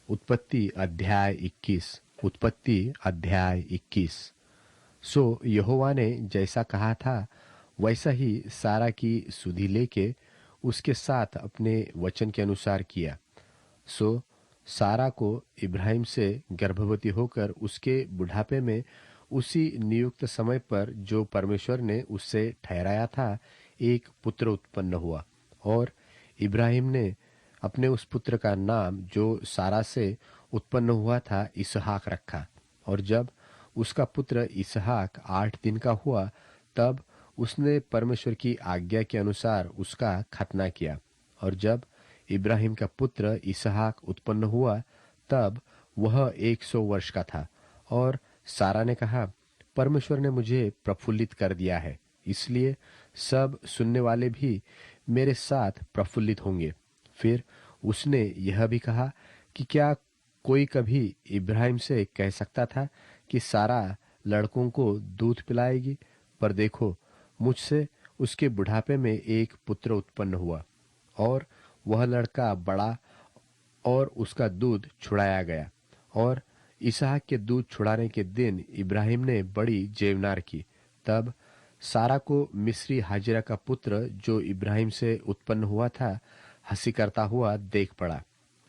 उत्पत्ति अध्याय 21। सो यहोवा ने जैसा कहा था वैसा ही सारा की सुधि लेके उसके साथ अपने वचन के अनुसार किया। सो सारा को इब्राहिम से गर्भवती होकर उसके बुढ़ापे में उसी नियुक्त समय पर जो परमेश्वर ने उससे ठहराया था एक पुत्र उत्पन्न हुआ। और इब्राहिम ने अपने उस पुत्र का नाम जो सारा से उत्पन्न हुआ था इसहाक रखा। और जब उसका पुत्र इसहाक 8 दिन का हुआ तब उसने परमेश्वर की आज्ञा के अनुसार उसका खतना किया। और जब इब्राहिम का पुत्र इसहाक उत्पन्न हुआ तब वह 100 वर्ष का था। और सारा ने कहा, परमेश्वर ने मुझे प्रफुल्लित कर दिया है, इसलिए सब सुनने वाले भी मेरे साथ प्रफुल्लित होंगे। फिर उसने यह भी कहा कि क्या कोई कभी इब्राहिम से कह सकता था कि सारा लड़कों को दूध पिलाएगी? पर देखो, मुझसे उसके बुढ़ापे में एक पुत्र उत्पन्न हुआ और वह लड़का बड़ा और उसका दूध छुड़ाया गया। और इसहाक के दूध छुड़ाने के दिन इब्राहिम ने बड़ी जेवनार की। तब सारा को मिस्री हाजिरा का पुत्र जो इब्राहिम से उत्पन्न हुआ था हंसी करता हुआ देख पड़ा।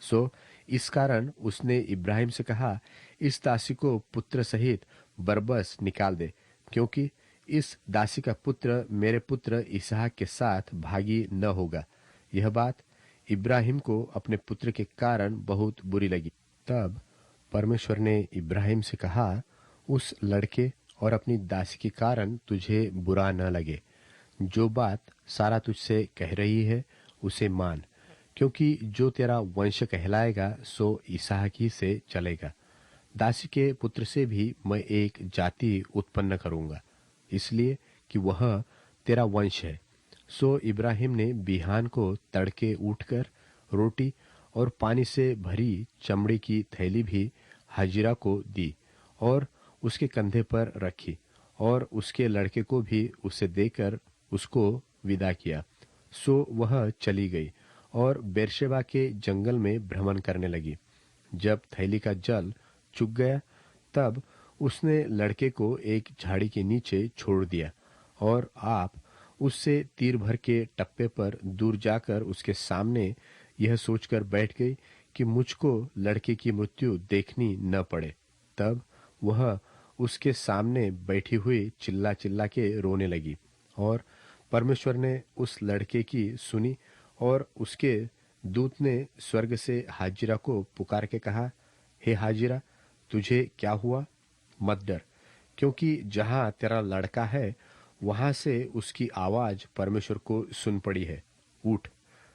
सो इस कारण उसने इब्राहिम से कहा, इस दासी को पुत्र सहित बरबस निकाल दे, क्योंकि इस दासी का पुत्र मेरे पुत्र इसहाक के साथ भागी न होगा। यह बात इब्राहिम को अपने पुत्र के कारण बहुत बुरी लगी। तब परमेश्वर ने इब्राहिम से कहा, उस लड़के और अपनी दासी के कारण तुझे बुरा न लगे। जो बात सारा तुझसे कह रही है उसे मान, क्योंकि जो तेरा वंश कहलाएगा सो इसहाक ही से चलेगा। दासी के पुत्र से भी मैं एक जाति उत्पन्न करूंगा, इसलिए कि वह तेरा वंश है। सो इब्राहिम ने बिहान को तड़के उठकर रोटी और पानी से भरी चमड़ी की थैली भी हाजिरा को दी और उसके कंधे पर रखी और उसके लड़के को भी उसे देकर उसको विदा किया। सो वह चली गई और बेरशेबा के जंगल में भ्रमण करने लगी। जब थैली का जल चुक गया तब उसने लड़के को एक झाड़ी के नीचे छोड़ दिया और आप उससे तीर भर के टप्पे पर दूर जाकर उसके सामने यह सोचकर बैठ गई कि मुझको लड़के की मृत्यु देखनी न पड़े। तब वह उसके सामने बैठी हुई चिल्ला चिल्ला के रोने लगी। और परमेश्वर ने उस लड़के की सुनी और उसके दूत ने स्वर्ग से हाजिरा को पुकार के कहा, हे हाजिरा, तुझे क्या हुआ? मत डर, क्योंकि जहां तेरा लड़का है वहां से उसकी आवाज परमेश्वर को सुन पड़ी है। उठ,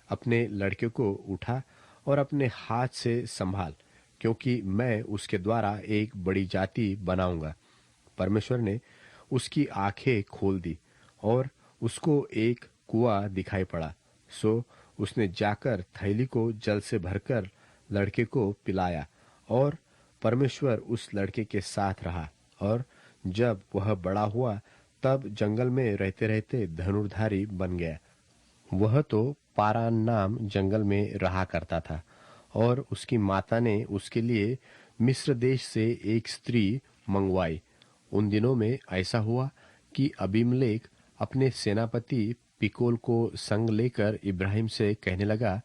अपने लड़के को उठा और अपने हाथ से संभाल, क्योंकि मैं उसके द्वारा एक बड़ी जाति बनाऊंगा। परमेश्वर ने उसकी आंखें खोल दी और उसको एक कुआं दिखाई पड़ा। सो उसने जाकर थैली को जल से भरकर लड़के को पिलाया और परमेश्वर उस लड़के के साथ रहा। और जब वह बड़ा हुआ तब जंगल में रहते रहते धनुर्धारी बन गया। वह तो पारान नाम जंगल में रहा करता था और उसकी माता ने उसके लिए मिस्र देश से एक स्त्री मंगवाई। उन दिनों में ऐसा हुआ कि अबीमेलेक अपने सेनापति पिकोल को संग लेकर इब्राहिम से कहने लगा,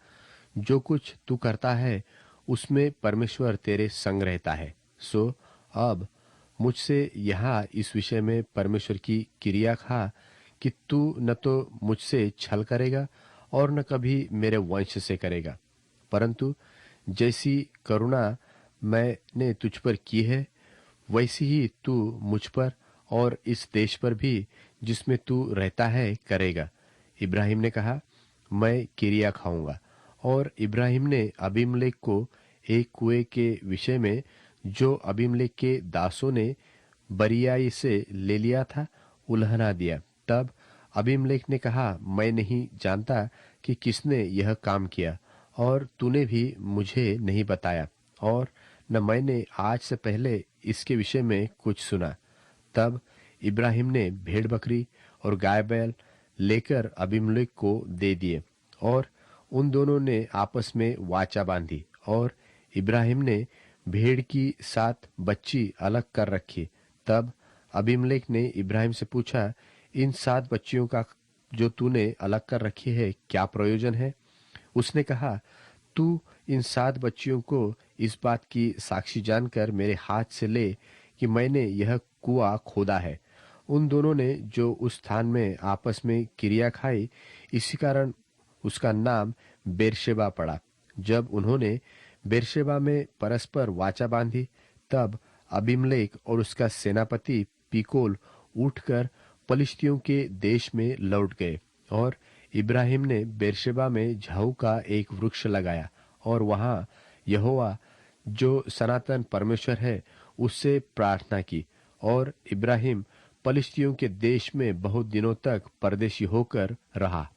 जो कुछ तू करता है उसमें परमेश्वर तेरे संग रहता है। सो अब मुझसे यहाँ इस विषय में परमेश्वर की क्रिया खा कि तू न तो मुझसे छल करेगा और न कभी मेरे वंश से करेगा, परंतु जैसी करुणा मैंने तुझ पर की है वैसी ही तू मुझ पर और इस देश पर भी जिसमें तू रहता है करेगा। इब्राहिम ने कहा, मैं किरिया खाऊंगा। और इब्राहिम ने अबीमेलेक को एक कुएं के विषय में जो अबीमेलेक के दासों ने बरियाई से ले लिया था उल्हना दिया। तब अबीमेलेक ने कहा, मैं नहीं जानता कि किसने यह काम किया और तूने भी मुझे नहीं बताया और न मैंने आज से पहले इसके विषय में कुछ सुना। तब इब्राहिम ने भेड़ बकरी और गाय बैल लेकर अबीमेलेक को दे दिए और उन दोनों ने आपस में वाचा बांधी और इब्राहिम ने भेड़ की 7 बच्ची अलग कर रखी। तब अबीमेलेक ने इब्राहिम से पूछा, इन 7 बच्चियों का जो तूने अलग कर रखी है, क्या प्रयोजन है? उसने कहा, तू इन 7 बच्चियों को इस बात की साक्षी जानकर मेरे हाथ से ले कि मैंने यह कुआं खोदा है। उन दोनों ने जो उस स्थान में आपस में क्रिया खाई, इसी कारण उसका नाम बेरशेबा पड़ा। जब उन्होंने बेरशेबा में परस्पर वाचा बांधी, तब अबीमेलेक और उसका सेनापति पीकोल उठकर पलिश्तियों के देश में लौट गए। और इब्राहिम ने बेरशेबा में झाऊ का एक वृक्ष लगाया और वहां यहोवा जो सनातन परमेश्वर है उससे प्रार्थना की। और इब्राहिम पलिश्तियों के देश में बहुत दिनों तक परदेशी होकर रहा।